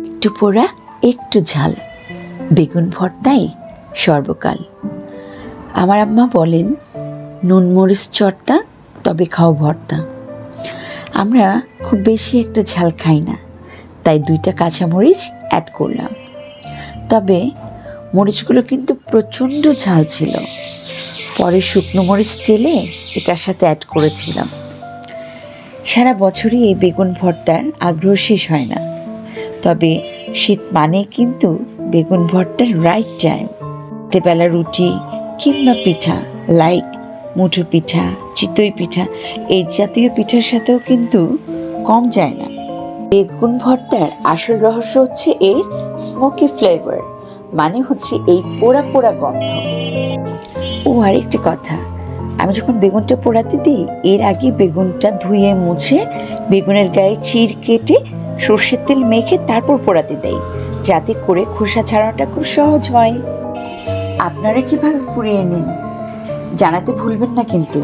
একটু পোড়া একটু ঝাল, বেগুন ভর্তাই সর্বকাল। আমার আম্মা বলেন, নুন মরিচ চর্তা তবে খাও ভর্তা। আমরা খুব বেশি একটা ঝাল খাই না, তাই 2টা কাঁচামরিচ অ্যাড করলাম। তবে মরিচগুলো কিন্তু প্রচণ্ড ঝাল ছিল। পরে শুকনো মরিচ টেলে এটার সাথে অ্যাড করেছিলাম। সারা বছরই এই বেগুন ভর্তার আগ্রহ শেষ হয় না, তবে শীত মানে কিন্তু বেগুন ভর্তার রাইট টাইম। রাতেবেলা রুটি কিংবা পিঠা লাইক মুঠো পিঠা, চিতই পিঠা, এই জাতীয় পিঠার সাথেও কিন্তু কম যায় না। বেগুন ভর্তার আসল রহস্য হচ্ছে এর স্মোকি ফ্লেভার, মানে হচ্ছে এই পোড়া পোড়া গন্ধ। ও আরেকটি কথা, আমি যখন বেগুনটা পোড়াতে দিই, এর আগে বেগুনটা ধুয়ে মুছে বেগুনের গায়ে চির কেটে সর্ষের তেল মেখে তারপর পোড়াতে দেই, যাতে করে খোসা ছাড়ানোটা খুব সহজ হয়। আপনারা কিভাবে পুড়িয়ে নিন জানাতে ভুলবেন না কিন্তু।